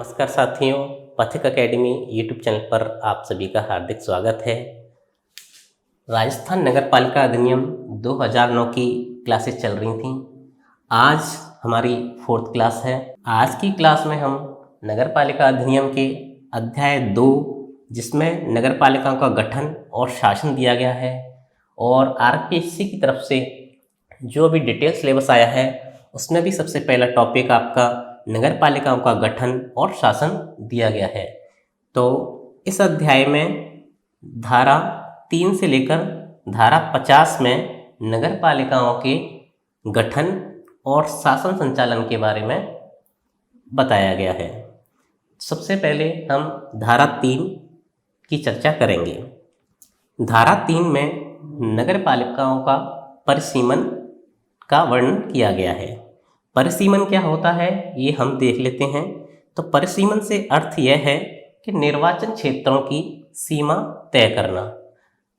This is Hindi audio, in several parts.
नमस्कार साथियों, पथिक एकेडमी यूट्यूब चैनल पर आप सभी का हार्दिक स्वागत है। राजस्थान नगरपालिका अधिनियम 2009 की क्लासेस चल रही थीं। आज हमारी 4th क्लास है। आज की क्लास में हम नगरपालिका अधिनियम के अध्याय 2, जिसमें नगरपालिकाओं का गठन और शासन दिया गया है, और आरपीएससी की तरफ से जो भी डिटेल सिलेबस आया है उसमें भी सबसे पहला टॉपिक आपका नगरपालिकाओं का गठन और शासन दिया गया है। तो इस अध्याय में धारा 3 से लेकर धारा 50 में नगरपालिकाओं के गठन और शासन संचालन के बारे में बताया गया है। सबसे पहले हम धारा 3 की चर्चा करेंगे। धारा 3 में नगरपालिकाओं का परिसीमन का वर्णन किया गया है। परिसीमन क्या होता है ये हम देख लेते हैं। तो परिसीमन से अर्थ यह है कि निर्वाचन क्षेत्रों की सीमा तय करना।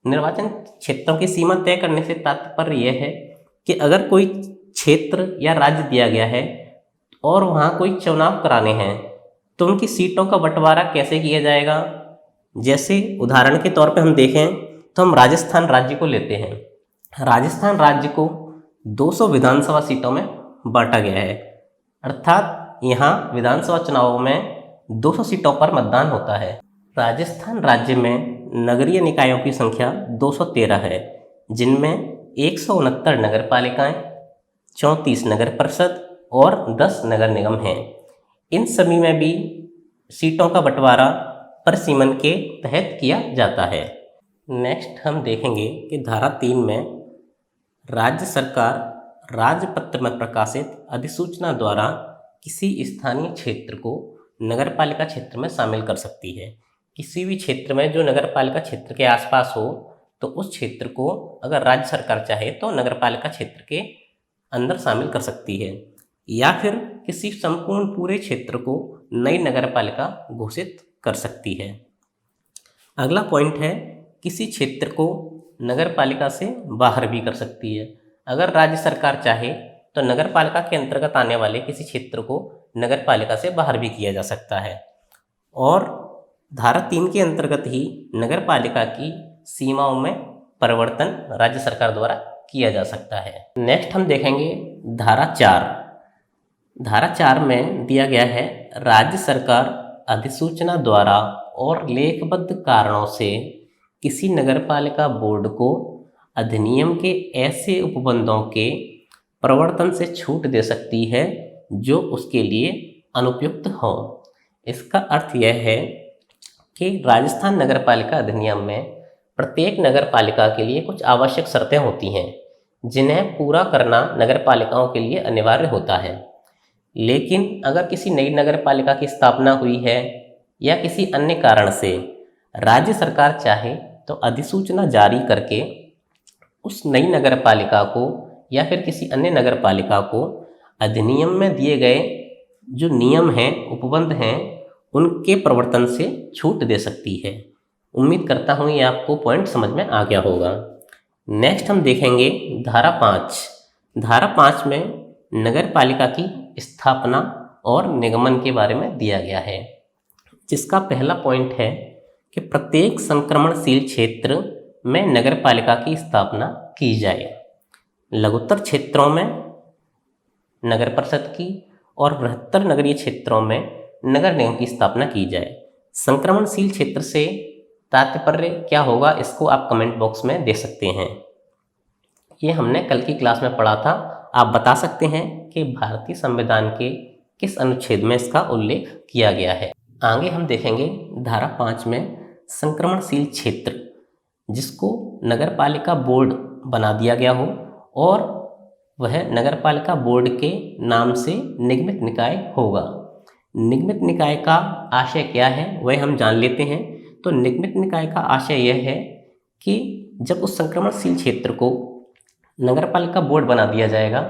निर्वाचन क्षेत्रों की सीमा तय करने से तात्पर्य यह है कि अगर कोई क्षेत्र या राज्य दिया गया है और वहाँ कोई चुनाव कराने हैं तो उनकी सीटों का बंटवारा कैसे किया जाएगा। जैसे उदाहरण के तौर पे हम देखें तो हम राजस्थान राज्य को लेते हैं। राजस्थान राज्य को 200 विधानसभा सीटों में बांटा गया है, अर्थात यहाँ विधानसभा चुनावों में 200 सीटों पर मतदान होता है। राजस्थान राज्य में नगरीय निकायों की संख्या 213 है, जिनमें 169 नगर पालिकाएँ, 34 नगर परिषद और 10 नगर निगम हैं। इन सभी में भी सीटों का बंटवारा परिसीमन के तहत किया जाता है। नेक्स्ट हम देखेंगे कि धारा 3 में राज्य सरकार राजपत्र में प्रकाशित अधिसूचना द्वारा किसी स्थानीय क्षेत्र को नगरपालिका क्षेत्र में शामिल कर सकती है। किसी भी क्षेत्र में जो नगरपालिका क्षेत्र के आसपास हो तो उस क्षेत्र को अगर राज्य सरकार चाहे तो नगरपालिका क्षेत्र के अंदर शामिल कर सकती है, या फिर किसी संपूर्ण पूरे क्षेत्र को नई नगरपालिका घोषित कर सकती है। अगला पॉइंट है, किसी क्षेत्र को नगरपालिका से बाहर भी कर सकती है। अगर राज्य सरकार चाहे तो नगरपालिका के अंतर्गत आने वाले किसी क्षेत्र को नगरपालिका से बाहर भी किया जा सकता है, और धारा 3 के अंतर्गत ही नगरपालिका की सीमाओं में परिवर्तन राज्य सरकार द्वारा किया जा सकता है। नेक्स्ट हम देखेंगे धारा 4। धारा 4 में दिया गया है, राज्य सरकार अधिसूचना द्वारा और लेखबद्ध कारणों से किसी नगरपालिका बोर्ड को अधिनियम के ऐसे उपबंधों के प्रवर्तन से छूट दे सकती है जो उसके लिए अनुपयुक्त हो। इसका अर्थ यह है कि राजस्थान नगरपालिका अधिनियम में प्रत्येक नगरपालिका के लिए कुछ आवश्यक शर्तें होती हैं जिन्हें पूरा करना नगरपालिकाओं के लिए अनिवार्य होता है। लेकिन अगर किसी नई नगरपालिका की स्थापना हुई है या किसी अन्य कारण से राज्य सरकार चाहे तो अधिसूचना जारी करके उस नई नगरपालिका को या फिर किसी अन्य नगरपालिका को अधिनियम में दिए गए जो नियम हैं, उपबंध हैं, उनके प्रवर्तन से छूट दे सकती है। उम्मीद करता हूँ ये आपको पॉइंट समझ में आ गया होगा। नेक्स्ट हम देखेंगे धारा 5। धारा 5 में नगरपालिका की स्थापना और निगमन के बारे में दिया गया है, जिसका पहला पॉइंट है कि प्रत्येक संक्रमणशील क्षेत्र में नगरपालिका की स्थापना की जाए। लघुत्तर क्षेत्रों में नगर परिषद की और बृहत्तर नगरीय क्षेत्रों में नगर निगम की स्थापना की जाए। संक्रमणशील क्षेत्र से तात्पर्य क्या होगा, इसको आप कमेंट बॉक्स में दे सकते हैं। ये हमने कल की क्लास में पढ़ा था। आप बता सकते हैं कि भारतीय संविधान के किस अनुच्छेद में इसका उल्लेख किया गया है। आगे हम देखेंगे धारा 5 में संक्रमणशील क्षेत्र, जिसको नगरपालिका बोर्ड बना दिया गया हो और वह नगरपालिका बोर्ड के नाम से निगमित निकाय होगा। निगमित निकाय का आशय क्या है वह हम जान लेते हैं। तो निगमित निकाय का आशय यह है कि जब उस संक्रमणशील क्षेत्र को नगरपालिका बोर्ड बना दिया जाएगा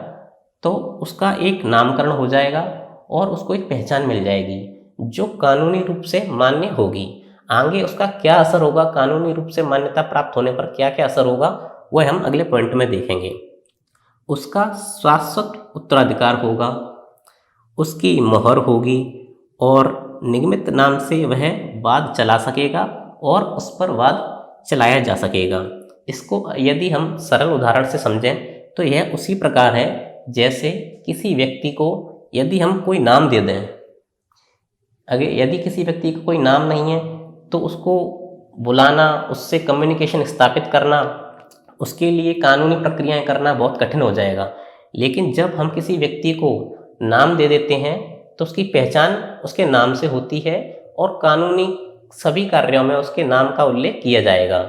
तो उसका एक नामकरण हो जाएगा और उसको एक पहचान मिल जाएगी जो कानूनी रूप से मान्य होगी। आगे उसका क्या असर होगा, कानूनी रूप से मान्यता प्राप्त होने पर क्या क्या असर होगा, वह हम अगले पॉइंट में देखेंगे। उसका शाश्वत उत्तराधिकार होगा, उसकी मोहर होगी और निगमित नाम से वह वाद चला सकेगा और उस पर वाद चलाया जा सकेगा। इसको यदि हम सरल उदाहरण से समझें तो यह उसी प्रकार है जैसे किसी व्यक्ति को यदि हम कोई नाम दे दें, अगर यदि किसी व्यक्ति को कोई नाम नहीं है तो उसको बुलाना, उससे कम्युनिकेशन स्थापित करना, उसके लिए कानूनी प्रक्रियाएं करना बहुत कठिन हो जाएगा। लेकिन जब हम किसी व्यक्ति को नाम दे देते हैं तो उसकी पहचान उसके नाम से होती है और कानूनी सभी कार्यों में उसके नाम का उल्लेख किया जाएगा।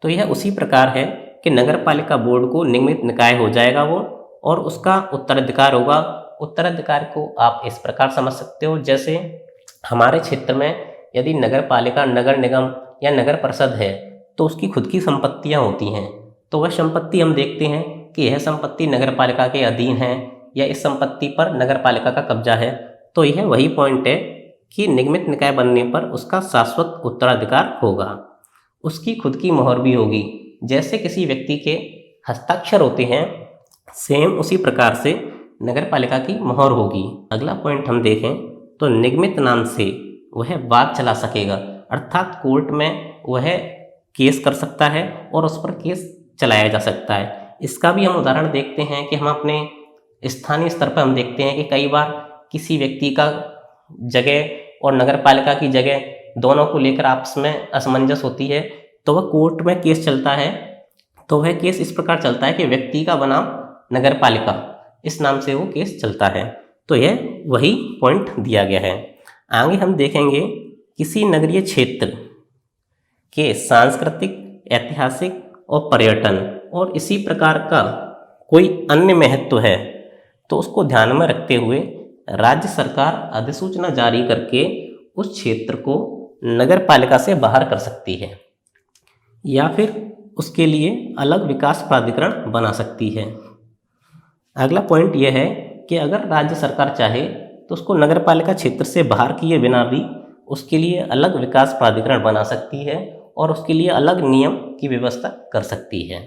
तो यह उसी प्रकार है कि नगर पालिका बोर्ड को निगमित निकाय हो जाएगा वो, और उसका उत्तराधिकार होगा। उत्तराधिकार को आप इस प्रकार समझ सकते हो, जैसे हमारे क्षेत्र में यदि नगर पालिका, नगर निगम या नगर परिषद है तो उसकी खुद की संपत्तियां होती हैं, तो वह संपत्ति हम देखते हैं कि यह संपत्ति नगर पालिका के अधीन है या इस संपत्ति पर नगर पालिका का कब्जा है। तो यह वही पॉइंट है कि निगमित निकाय बनने पर उसका शाश्वत उत्तराधिकार होगा, उसकी खुद की मोहर भी होगी। जैसे किसी व्यक्ति के हस्ताक्षर होते हैं, सेम उसी प्रकार से नगर पालिका की मोहर होगी। अगला पॉइंट हम देखें तो निगमित नाम से वह वाद चला सकेगा, अर्थात कोर्ट में वह केस कर सकता है और उस पर केस चलाया जा सकता है। इसका भी हम उदाहरण देखते हैं कि हम अपने स्थानीय स्तर पर हम देखते हैं कि कई बार किसी व्यक्ति का जगह और नगर पालिका की जगह दोनों को लेकर आपस में असमंजस होती है, तो वह कोर्ट में केस चलता है। तो वह केस इस प्रकार चलता है कि व्यक्ति का बनाम नगर पालिका, इस नाम से वो केस चलता है। तो यह वही पॉइंट दिया गया है। आगे हम देखेंगे किसी नगरीय क्षेत्र के सांस्कृतिक, ऐतिहासिक और पर्यटन और इसी प्रकार का कोई अन्य महत्व है तो उसको ध्यान में रखते हुए राज्य सरकार अधिसूचना जारी करके उस क्षेत्र को नगर पालिका से बाहर कर सकती है या फिर उसके लिए अलग विकास प्राधिकरण बना सकती है। अगला पॉइंट यह है कि अगर राज्य सरकार चाहे तो उसको नगर पालिका क्षेत्र से बाहर किए बिना भी उसके लिए अलग विकास प्राधिकरण बना सकती है और उसके लिए अलग नियम की व्यवस्था कर सकती है।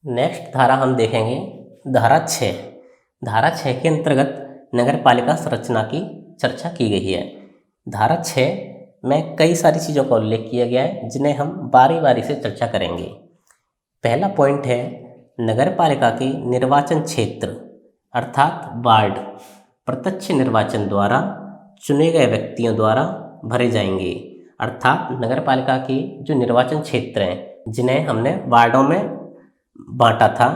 नेक्स्ट धारा हम देखेंगे धारा 6। धारा 6 के अंतर्गत नगर पालिका संरचना की चर्चा की गई है। धारा 6 में कई सारी चीज़ों का उल्लेख किया गया है जिन्हें हम बारी बारी से चर्चा करेंगे। पहला पॉइंट है नगर पालिका के निर्वाचन क्षेत्र अर्थात वार्ड प्रत्यक्ष निर्वाचन द्वारा चुने गए व्यक्तियों द्वारा भरे जाएंगे। अर्थात नगर पालिका के जो निर्वाचन क्षेत्र हैं जिन्हें हमने वार्डों में बांटा था,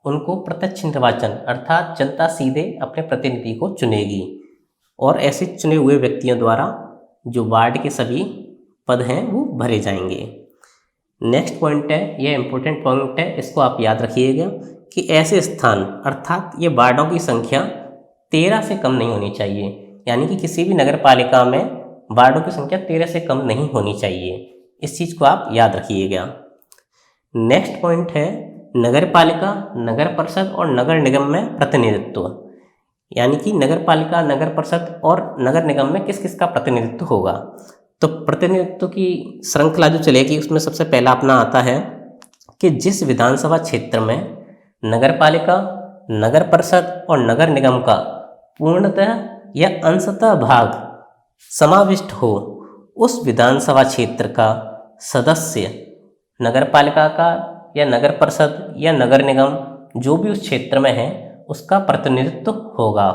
उनको प्रत्यक्ष निर्वाचन अर्थात जनता सीधे अपने प्रतिनिधि को चुनेगी और ऐसे चुने हुए व्यक्तियों द्वारा जो वार्ड के सभी पद हैं वो भरे जाएंगे। नेक्स्ट पॉइंट है, यह इंपॉर्टेंट पॉइंट है, इसको आप याद रखिएगा कि ऐसे स्थान अर्थात ये वार्डों की संख्या 13 से कम नहीं होनी चाहिए, यानी कि किसी भी नगर पालिका में वार्डों की संख्या 13 से कम नहीं होनी चाहिए। इस चीज़ को आप याद रखिएगा। नेक्स्ट पॉइंट है नगर पालिका, नगर परिषद और नगर निगम में प्रतिनिधित्व, यानी कि नगर पालिका, नगर परिषद और नगर निगम में किस किस का प्रतिनिधित्व होगा। तो प्रतिनिधित्व की श्रृंखला जो चलेगी उसमें सबसे पहला अपना आता है कि जिस विधानसभा क्षेत्र में नगर पालिका, नगर परिषद और नगर निगम का पूर्णतः या अंशतः भाग समाविष्ट हो, उस विधानसभा क्षेत्र का सदस्य नगर पालिका का या नगर परिषद या नगर निगम जो भी उस क्षेत्र में है उसका प्रतिनिधित्व होगा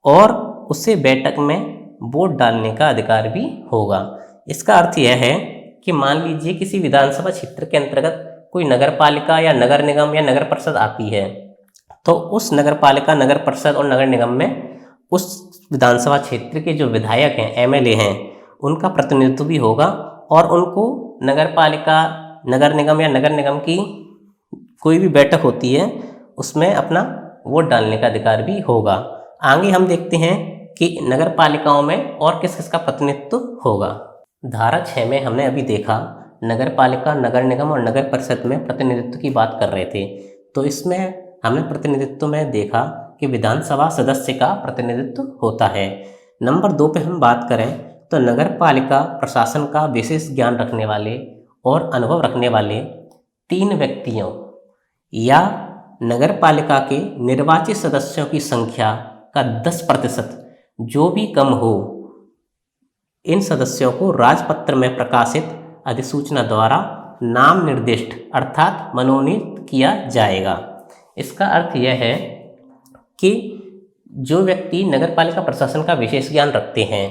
और उसे बैठक में वोट डालने का अधिकार भी होगा। इसका अर्थ यह है कि मान लीजिए किसी विधानसभा क्षेत्र के अंतर्गत कोई नगर पालिका या नगर निगम या नगर परिषद आती है, तो उस नगर पालिका, नगर परिषद और नगर निगम में उस विधानसभा क्षेत्र के जो विधायक हैं, एमएलए हैं, उनका प्रतिनिधित्व भी होगा और उनको नगर पालिका, नगर निगम या नगर निगम की कोई भी बैठक होती है उसमें अपना वोट डालने का अधिकार भी होगा। आगे हम देखते हैं कि नगर पालिकाओं में और किस किस का प्रतिनिधित्व होगा। धारा 6 में हमने अभी देखा नगर पालिका, नगर निगम और नगर परिषद में प्रतिनिधित्व की बात कर रहे थे, तो इसमें हमने प्रतिनिधित्व में देखा कि विधानसभा सदस्य का प्रतिनिधित्व होता है। नंबर 2 पे हम बात करें तो नगर पालिका प्रशासन का विशेष ज्ञान रखने वाले और अनुभव रखने वाले 3 व्यक्तियों या नगर पालिका के निर्वाचित सदस्यों की संख्या का 10% जो भी कम हो इन सदस्यों को राजपत्र में प्रकाशित अधिसूचना द्वारा नाम निर्दिष्ट अर्थात मनोनीत किया जाएगा। इसका अर्थ यह है कि जो व्यक्ति नगरपालिका प्रशासन का विशेष ज्ञान रखते हैं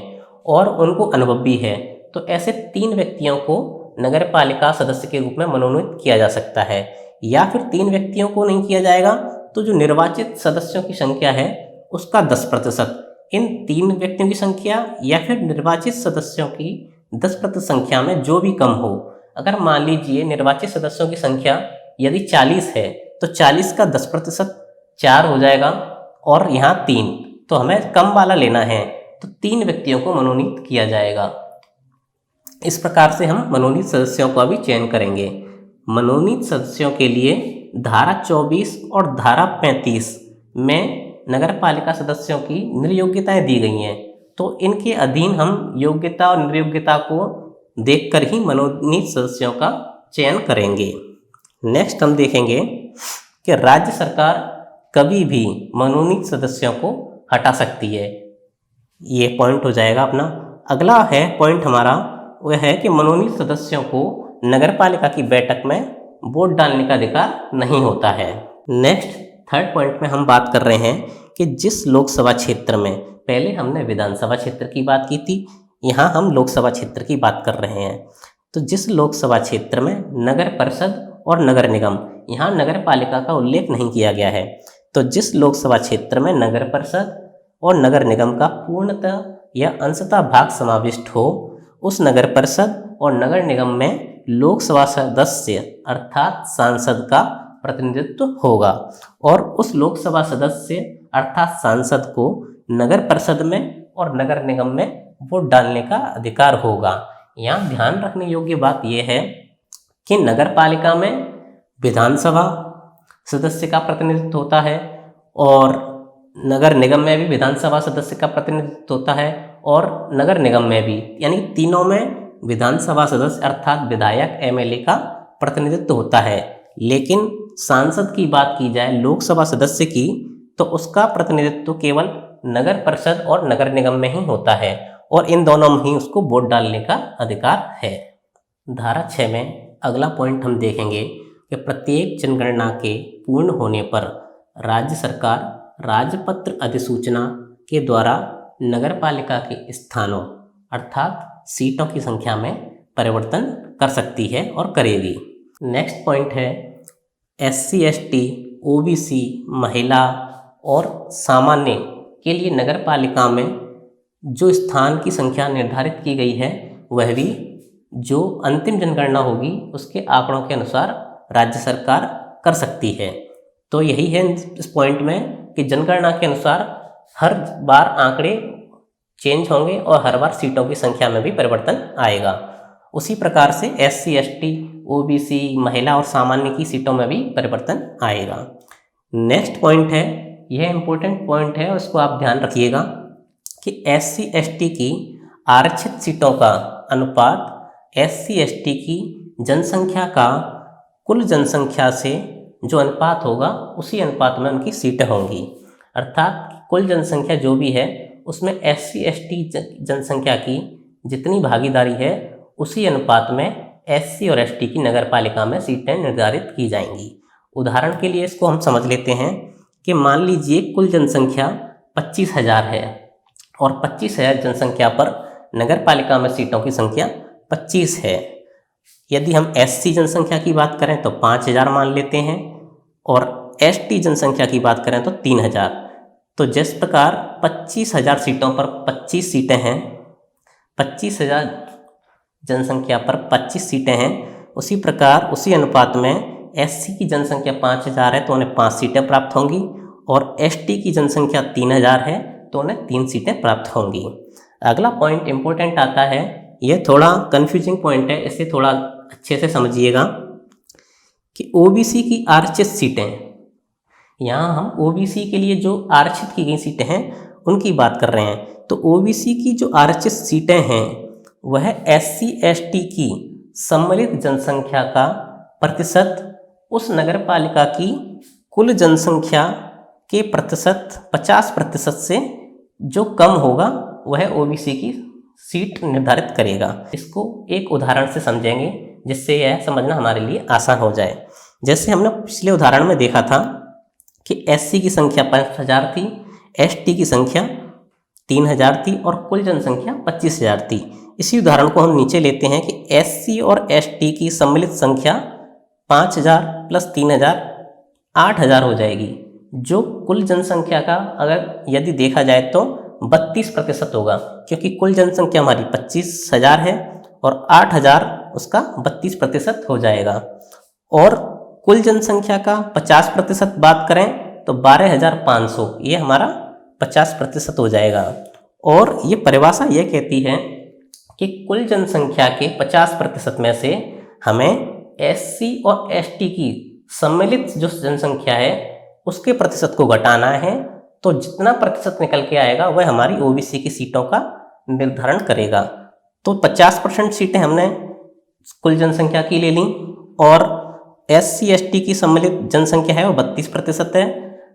और उनको अनुभव भी है, तो ऐसे 3 व्यक्तियों को नगरपालिका सदस्य के रूप में मनोनीत किया जा सकता है। या फिर 3 व्यक्तियों को नहीं किया जाएगा तो जो निर्वाचित सदस्यों की संख्या है उसका 10%, इन 3 व्यक्तियों की संख्या या फिर निर्वाचित सदस्यों की 10% संख्या में जो भी कम हो। अगर मान लीजिए निर्वाचित सदस्यों की संख्या यदि 40 है तो 40 का 10% 4 हो जाएगा और यहाँ 3, तो हमें कम वाला लेना है तो 3 व्यक्तियों को मनोनीत किया जाएगा। इस प्रकार से हम मनोनीत सदस्यों का भी चयन करेंगे। मनोनीत सदस्यों के लिए धारा 24 और धारा 35 में नगरपालिका सदस्यों की निर्योग्यताएं दी गई हैं, तो इनके अधीन हम योग्यता और निर्योग्यता को देखकर ही मनोनीत सदस्यों का चयन करेंगे। नेक्स्ट हम देखेंगे कि राज्य सरकार कभी भी मनोनीत सदस्यों को हटा सकती है। ये पॉइंट हो जाएगा अपना। अगला है पॉइंट हमारा, वह है कि मनोनीत सदस्यों को नगरपालिका की बैठक में वोट डालने का अधिकार नहीं होता है। नेक्स्ट थर्ड पॉइंट में हम बात कर रहे हैं कि जिस लोकसभा क्षेत्र में, पहले हमने विधानसभा क्षेत्र की बात की थी, यहाँ हम लोकसभा क्षेत्र की बात कर रहे हैं। तो जिस लोकसभा क्षेत्र में नगर परिषद और नगर निगम, यहाँ नगर पालिका का उल्लेख नहीं किया गया है, तो जिस लोकसभा क्षेत्र में नगर परिषद और नगर निगम का पूर्णतः या अंशतः भाग समाविष्ट हो, उस नगर परिषद और नगर निगम में लोकसभा सदस्य अर्थात सांसद का प्रतिनिधित्व होगा और उस लोकसभा सदस्य अर्थात सांसद को नगर परिषद में और नगर निगम में वोट डालने का अधिकार होगा। यहाँ ध्यान रखने योग्य बात यह है कि नगर पालिका में विधानसभा सदस्य का प्रतिनिधित्व होता है और नगर निगम में भी विधानसभा सदस्य का प्रतिनिधित्व होता है और नगर निगम में भी, यानी तीनों में विधानसभा सदस्य अर्थात विधायक एमएलए का प्रतिनिधित्व होता है। लेकिन सांसद की बात की जाए, लोकसभा सदस्य की, तो उसका प्रतिनिधित्व केवल नगर परिषद और नगर निगम में ही होता है और इन दोनों में ही उसको वोट डालने का अधिकार है। धारा 6 में अगला पॉइंट हम देखेंगे कि प्रत्येक जनगणना के पूर्ण होने पर राज्य सरकार राजपत्र अधिसूचना के द्वारा नगरपालिका के स्थानों अर्थात सीटों की संख्या में परिवर्तन कर सकती है और करेगी। नेक्स्ट पॉइंट है SC ST OBC महिला और सामान्य के लिए नगरपालिका में जो स्थान की संख्या निर्धारित की गई है वह भी जो अंतिम जनगणना होगी उसके आंकड़ों के अनुसार राज्य सरकार कर सकती है। तो यही है इस पॉइंट में कि जनगणना के अनुसार हर बार आंकड़े चेंज होंगे और हर बार सीटों की संख्या में भी परिवर्तन आएगा। उसी प्रकार से SC ST OBC महिला और सामान्य की सीटों में भी परिवर्तन आएगा। नेक्स्ट पॉइंट है, यह इंपॉर्टेंट पॉइंट है, उसको आप ध्यान रखिएगा कि SC ST की आरक्षित सीटों का अनुपात SC ST की जनसंख्या का कुल जनसंख्या से जो अनुपात होगा उसी अनुपात में उनकी सीटें होंगी। अर्थात कुल जनसंख्या जो भी है उसमें SC ST जनसंख्या की जितनी भागीदारी है उसी अनुपात में SC और ST की नगरपालिका में सीटें निर्धारित की जाएंगी। उदाहरण के लिए इसको हम समझ लेते हैं कि मान लीजिए कुल जनसंख्या 25,000 है और 25,000 जनसंख्या पर नगरपालिका में सीटों की संख्या 25 है। यदि हम SC जनसंख्या की बात करें तो 5,000 मान लेते हैं और ST जनसंख्या की बात करें तो 3,000। तो जिस प्रकार 25,000 सीटों पर 25 सीटें हैं, 25,000 जनसंख्या पर 25 सीटें हैं, उसी प्रकार उसी अनुपात में SC की जनसंख्या 5,000 है तो उन्हें 5 सीटें प्राप्त होंगी और ST की जनसंख्या 3,000 है तो उन्हें 3 सीटें प्राप्त होंगी। अगला पॉइंट इंपॉर्टेंट आता है, यह थोड़ा कंफ्यूजिंग पॉइंट है, इसे थोड़ा अच्छे से समझिएगा कि OBC की आरक्षित सीटें, यहाँ हम OBC के लिए जो आरक्षित की गई सीटें हैं उनकी बात कर रहे हैं। तो OBC की जो आरक्षित सीटें हैं वह SC ST की सम्मिलित जनसंख्या का प्रतिशत उस नगरपालिका की कुल जनसंख्या के प्रतिशत 50% से जो कम होगा वह OBC की सीट निर्धारित करेगा। इसको एक उदाहरण से समझेंगे जिससे यह समझना हमारे लिए आसान हो जाए। जैसे हमने पिछले उदाहरण में देखा था कि एससी की संख्या 5000 थी, एसटी की संख्या 3000 थी और कुल जनसंख्या 25000 थी। इसी उदाहरण को हम नीचे लेते हैं कि एससी और एसटी की सम्मिलित संख्या 5000 प्लस 3000 8000 हो जाएगी, जो कुल जनसंख्या का अगर यदि देखा जाए तो 32% होगा, क्योंकि कुल जनसंख्या हमारी 25000 है और 8000 उसका 32% हो जाएगा। और कुल जनसंख्या का 50% बात करें तो 12500, ये हमारा 50% हो जाएगा। और ये परिभाषा ये कहती है कि कुल जनसंख्या के 50% में से हमें एससी और एसटी की सम्मिलित जो जनसंख्या है उसके प्रतिशत को घटाना है, तो जितना प्रतिशत निकल के आएगा वह हमारी ओबीसी की सीटों का निर्धारण करेगा। तो 50% सीटें हमने कुल जनसंख्या की ले ली और एससी एसटी की सम्मिलित जनसंख्या है वो 32% है।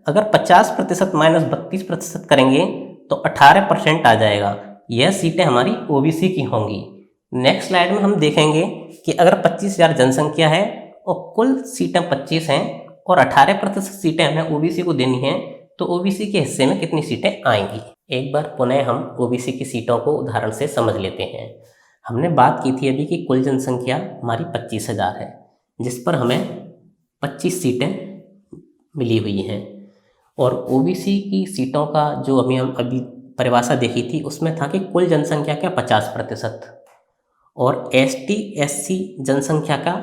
अगर 50% माइनस 32% करेंगे तो 18% आ जाएगा। यह सीटें हमारी ओबीसी की होंगी। नेक्स्ट स्लाइड में हम देखेंगे कि अगर 25000 जनसंख्या है और कुल सीटें 25 हैं और 18% सीटें हमें ओबीसी को देनी है, तो ओबीसी के हिस्से में कितनी सीटें आएंगी। एक बार पुनः हम ओबीसी की सीटों को उदाहरण से समझ लेते हैं। हमने बात की थी अभी कि कुल जनसंख्या हमारी 25000 है, जिस पर हमें 25 सीटें मिली हुई हैं। और ओबीसी की सीटों का जो हम अभी परिभाषा देखी थी उसमें था कि कुल जनसंख्या का 50% और एसटी एससी जनसंख्या का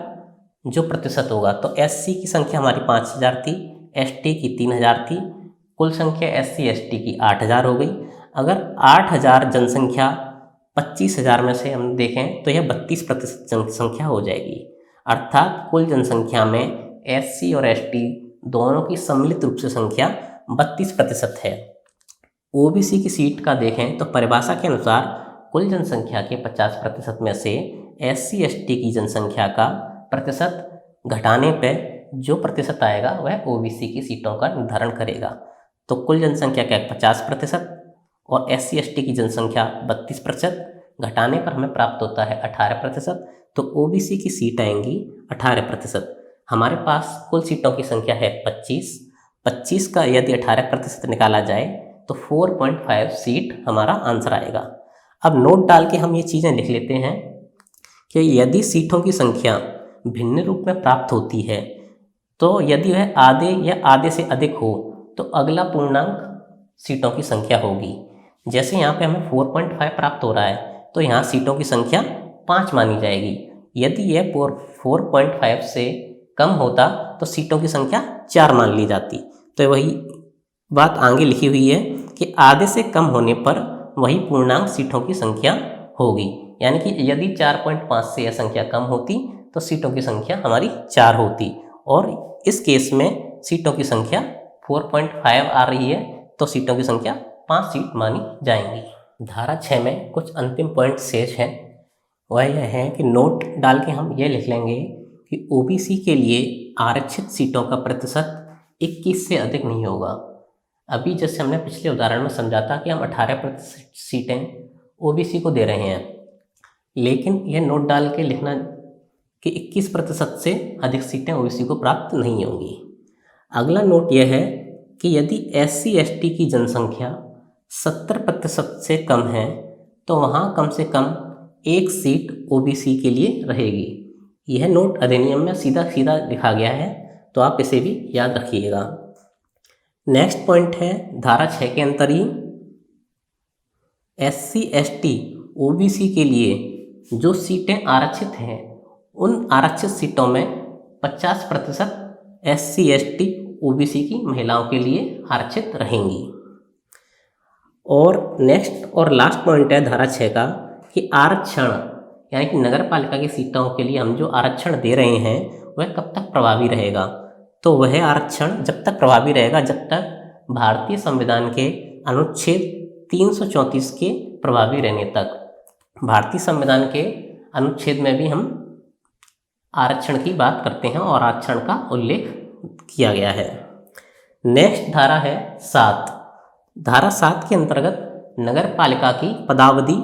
जो प्रतिशत होगा, तो एससी की संख्या हमारी 5000 थी, एसटी की 3000 थी, कुल संख्या एससी एसटी की 8000 हो गई। अगर 8000 जनसंख्या 25000 में से हम देखें तो यह 32% जनसंख्या हो जाएगी। अर्थात कुल जनसंख्या में एससी और एसटी दोनों की सम्मिलित रूप से संख्या 32% है। ओबीसी की सीट का देखें तो परिभाषा के अनुसार कुल जनसंख्या के 50% में से एससी एसटी की जनसंख्या का प्रतिशत घटाने पर जो प्रतिशत आएगा वह ओबीसी की सीटों का निर्धारण करेगा। तो कुल जनसंख्या का 50% और एससी एसटी की जनसंख्या 32% घटाने पर हमें प्राप्त होता है 18%, तो ओबीसी की सीट आएंगी 18%। हमारे पास कुल सीटों की संख्या है 25 का यदि 18% निकाला जाए तो 4.5 सीट हमारा आंसर आएगा। अब नोट डाल के हम ये चीज़ें लिख लेते हैं कि यदि सीटों की संख्या भिन्न रूप में प्राप्त होती है, तो यदि वह आधे या आधे से अधिक हो तो अगला पूर्णांक सीटों की संख्या होगी। जैसे यहाँ पे हमें 4.5 प्राप्त हो रहा है तो यहाँ सीटों की संख्या 5 मानी जाएगी। यदि यह 4.5 से कम होता तो सीटों की संख्या 4 मान ली जाती। तो वही बात आगे लिखी हुई है कि आधे से कम होने पर वही पूर्णांक सीटों की संख्या होगी। यानी कि यदि 4.5 से यह संख्या कम होती तो सीटों की संख्या हमारी 4 होती, और इस केस में सीटों की संख्या 4.5 आ रही है तो सीटों की संख्या 5 सीट मानी जाएंगी। धारा 6 में कुछ अंतिम पॉइंट शेष हैं। वह यह है कि नोट डाल के हम ये लिख लेंगे कि ओबीसी के लिए आरक्षित सीटों का प्रतिशत 21 से अधिक नहीं होगा। अभी जैसे हमने पिछले उदाहरण में समझा था कि हम 18% सीटें ओबीसी को दे रहे हैं, लेकिन यह नोट डाल के लिखना कि 21% से अधिक सीटें ओबीसी को प्राप्त नहीं होंगी। अगला नोट यह है कि यदि एससी एसटी की जनसंख्या 70% से कम है तो वहाँ कम से कम 1 सीट ओबीसी के लिए रहेगी। यह नोट अधिनियम में सीधा सीधा लिखा गया है, तो आप इसे भी याद रखिएगा। नेक्स्ट पॉइंट है धारा 6 के अंतर ही एससी एसटी ओबीसी के लिए जो सीटें आरक्षित हैं उन आरक्षित सीटों में 50% एससी एसटी ओबीसी की महिलाओं के लिए आरक्षित रहेंगी। और नेक्स्ट और लास्ट पॉइंट है धारा 6 का कि आरक्षण यानी कि नगर पालिका की सीटों के लिए हम जो आरक्षण दे रहे हैं वह कब तक प्रभावी रहेगा। तो वह आरक्षण जब तक प्रभावी रहेगा जब तक भारतीय संविधान के अनुच्छेद 334 के प्रभावी रहने तक। भारतीय संविधान के अनुच्छेद में भी हम आरक्षण की बात करते हैं और आरक्षण का उल्लेख किया गया है। नेक्स्ट धारा है 7। धारा 7 के अंतर्गत नगर पालिका की पदावधि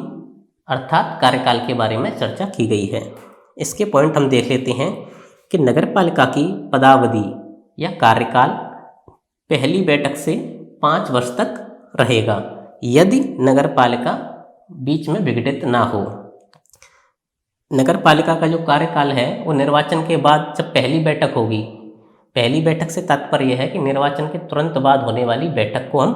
अर्थात कार्यकाल के बारे में चर्चा की गई है। इसके पॉइंट हम देख लेते हैं कि नगरपालिका की पदावधि या कार्यकाल पहली बैठक से 5 वर्ष तक रहेगा, यदि नगरपालिका बीच में विघटित ना हो। नगरपालिका का जो कार्यकाल है वो निर्वाचन के बाद जब पहली बैठक होगी, पहली बैठक से तात्पर्य है कि निर्वाचन के तुरंत बाद होने वाली बैठक को हम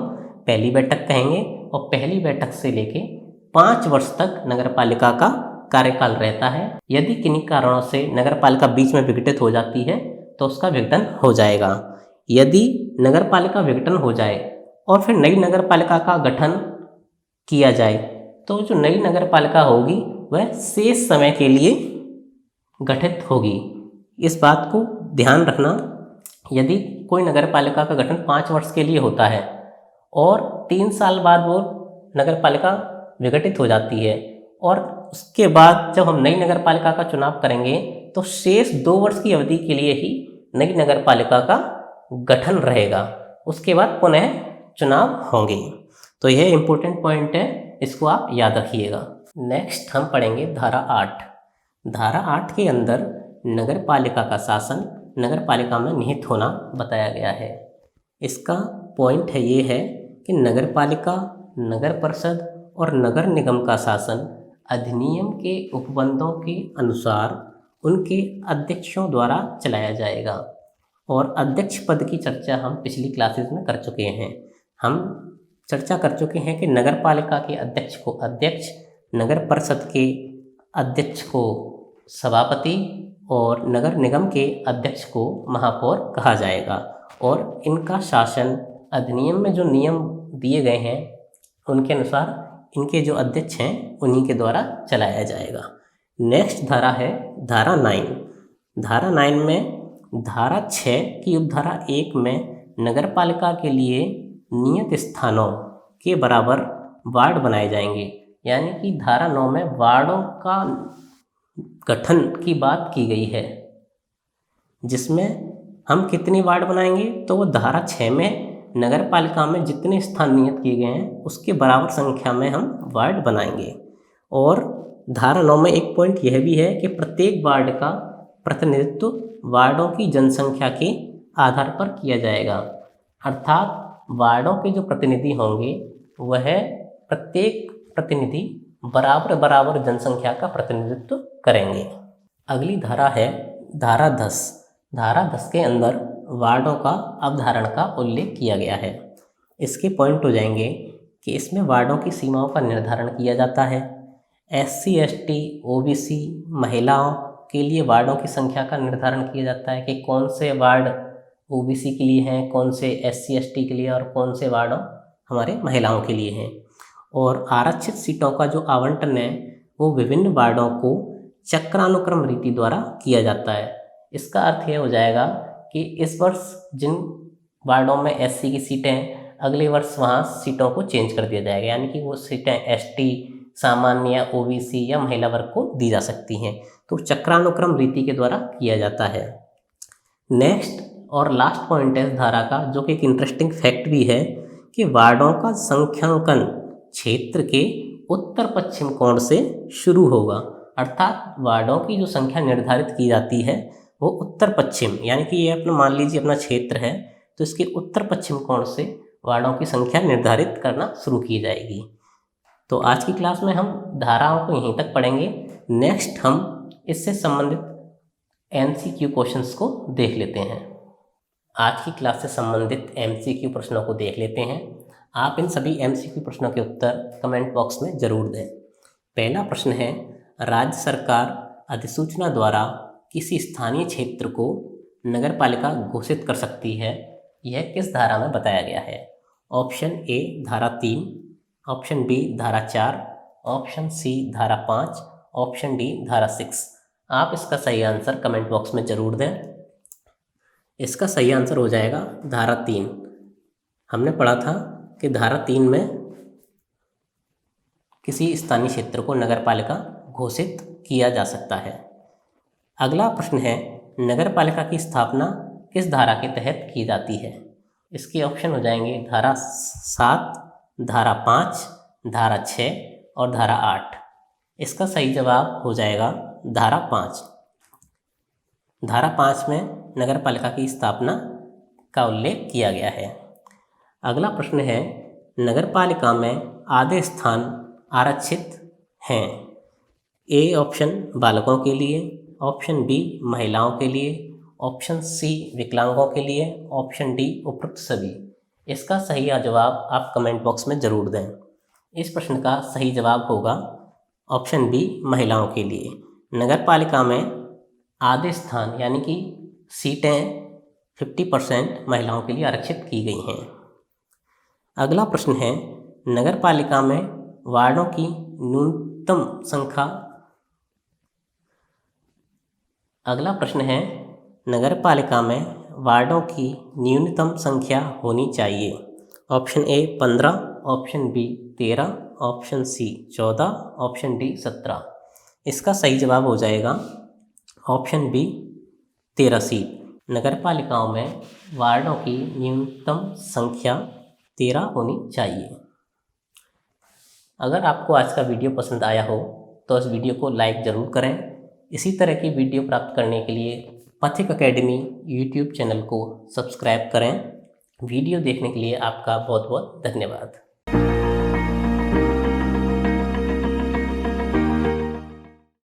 पहली बैठक कहेंगे, और पहली बैठक से लेके 5 वर्ष तक नगरपालिका का कार्यकाल रहता है। यदि किन्हीं कारणों से नगरपालिका बीच में विघटित हो जाती है तो उसका विघटन हो जाएगा। यदि नगरपालिका विघटन हो जाए और फिर नई नगरपालिका का गठन किया जाए तो जो नई नगरपालिका होगी वह शेष समय के लिए गठित होगी। इस बात को ध्यान रखना, यदि कोई नगरपालिका का गठन 5 वर्ष के लिए होता है और 3 साल बाद वो नगरपालिका विघटित हो जाती है और उसके बाद जब हम नई नगरपालिका का चुनाव करेंगे तो शेष 2 वर्ष की अवधि के लिए ही नई नगरपालिका का गठन रहेगा, उसके बाद पुनः चुनाव होंगे। तो यह इम्पोर्टेंट पॉइंट है, इसको आप याद रखिएगा। नेक्स्ट हम पढ़ेंगे धारा 8। धारा 8 के अंदर नगरपालिका का शासन नगरपालिका में निहित होना बताया गया है। इसका पॉइंट है ये है कि नगरपालिका, नगर परिषद और नगर निगम का शासन अधिनियम के उपबंधों के अनुसार उनके अध्यक्षों द्वारा चलाया जाएगा। और अध्यक्ष पद की चर्चा हम पिछली क्लासेस में कर चुके हैं। हम चर्चा कर चुके हैं कि नगरपालिका के अध्यक्ष को अध्यक्ष, नगर परिषद के अध्यक्ष को सभापति और नगर निगम के अध्यक्ष को महापौर कहा जाएगा। और इनका शासन अधिनियम में जो नियम दिए गए हैं उनके अनुसार इनके जो अध्यक्ष हैं उन्हीं के द्वारा चलाया जाएगा। नेक्स्ट धारा है धारा 9। धारा 9 में धारा 6 की उपधारा 1 में नगरपालिका के लिए नियत स्थानों के बराबर वार्ड बनाए जाएंगे। यानी कि धारा 9 में वार्डों का गठन की बात की गई है, जिसमें हम कितने वार्ड बनाएंगे तो वो धारा 6 में नगरपालिका में जितने स्थान नियत किए गए हैं उसके बराबर संख्या में हम वार्ड बनाएंगे। और धारा 9 में एक पॉइंट यह भी है कि प्रत्येक वार्ड का प्रतिनिधित्व वार्डों की जनसंख्या के आधार पर किया जाएगा। अर्थात वार्डों के जो प्रतिनिधि होंगे वह प्रत्येक प्रतिनिधि बराबर जनसंख्या का प्रतिनिधित्व करेंगे। अगली धारा है धारा 10। धारा 10 के अंदर वार्डों का अवधारण का उल्लेख किया गया है। इसके पॉइंट हो जाएंगे कि इसमें वार्डों की सीमाओं का निर्धारण किया जाता है। SC, ST, OBC, महिलाओं के लिए वार्डों की संख्या का निर्धारण किया जाता है कि कौन से वार्ड OBC के लिए हैं, कौन से SC, ST के लिए और कौन से वार्डों हमारे महिलाओं के लिए हैं। और आरक्षित सीटों का जो आवंटन है वो विभिन्न वार्डों को चक्रानुक्रम रीति द्वारा किया जाता है। इसका अर्थ यह हो जाएगा कि इस वर्ष जिन वार्डों में SC की सीटें, अगले वर्ष वहाँ सीटों को चेंज कर दिया जाएगा, यानी कि वो सीटें ST, सामान्य या OBC या महिला वर्ग को दी जा सकती हैं। तो चक्रानुक्रम रीति के द्वारा किया जाता है। नेक्स्ट और लास्ट पॉइंट है इस धारा का, जो कि एक इंटरेस्टिंग फैक्ट भी है, कि वार्डों का संख्यांकन क्षेत्र के उत्तर पश्चिम कोण से शुरू होगा। अर्थात वार्डों की जो संख्या निर्धारित की जाती है वो उत्तर पश्चिम, यानी कि ये अपना मान लीजिए अपना क्षेत्र है तो इसके उत्तर पश्चिम कोण से वार्डों की संख्या निर्धारित करना शुरू की जाएगी। तो आज की क्लास में हम धाराओं को यहीं तक पढ़ेंगे। नेक्स्ट हम इससे संबंधित MCQ क्वेश्चंस को देख लेते हैं। आज की क्लास से संबंधित MCQ प्रश्नों को देख लेते हैं। आप इन सभी MCQ प्रश्नों के उत्तर कमेंट बॉक्स में ज़रूर दें। पहला प्रश्न है, राज्य सरकार अधिसूचना द्वारा किसी स्थानीय क्षेत्र को नगरपालिका घोषित कर सकती है, यह किस धारा में बताया गया है? ऑप्शन ए धारा 3, ऑप्शन बी धारा 4, ऑप्शन सी धारा 5, ऑप्शन डी धारा 6। आप इसका सही आंसर कमेंट बॉक्स में ज़रूर दें। इसका सही आंसर हो जाएगा धारा 3। हमने पढ़ा था कि धारा 3 में किसी स्थानीय क्षेत्र को नगरपालिका घोषित किया जा सकता है। अगला प्रश्न है, नगरपालिका की स्थापना किस धारा के तहत की जाती है? इसके ऑप्शन हो जाएंगे धारा 7, धारा 5, धारा 6 और धारा 8। इसका सही जवाब हो जाएगा धारा 5। धारा 5 में नगर पालिका की स्थापना का उल्लेख किया गया है। अगला प्रश्न है, नगर पालिका में आधे स्थान आरक्षित हैं। ए ऑप्शन बालकों के लिए, ऑप्शन बी महिलाओं के लिए, ऑप्शन सी विकलांगों के लिए, ऑप्शन डी उपरोक्त सभी। इसका सही जवाब आप कमेंट बॉक्स में ज़रूर दें। इस प्रश्न का सही जवाब होगा ऑप्शन बी महिलाओं के लिए। नगर पालिका में आधे स्थान यानी कि सीटें 50% महिलाओं के लिए आरक्षित की गई हैं। अगला प्रश्न है, नगर पालिका में वार्डों की न्यूनतम संख्या। अगला प्रश्न है, नगर पालिका में वार्डों की न्यूनतम संख्या होनी चाहिए। Option A 15, option B 13, option C 14, option D 17। इसका सही जवाब हो जाएगा ऑप्शन बी 13 सीट। नगर पालिकाओं में वार्डों की न्यूनतम संख्या 13 होनी चाहिए। अगर आपको आज का वीडियो पसंद आया हो तो इस वीडियो को लाइक ज़रूर करें। इसी तरह की वीडियो प्राप्त करने के लिए पथिक अकेडमी यूट्यूब चैनल को सब्सक्राइब करें। वीडियो देखने के लिए आपका बहुत बहुत धन्यवाद।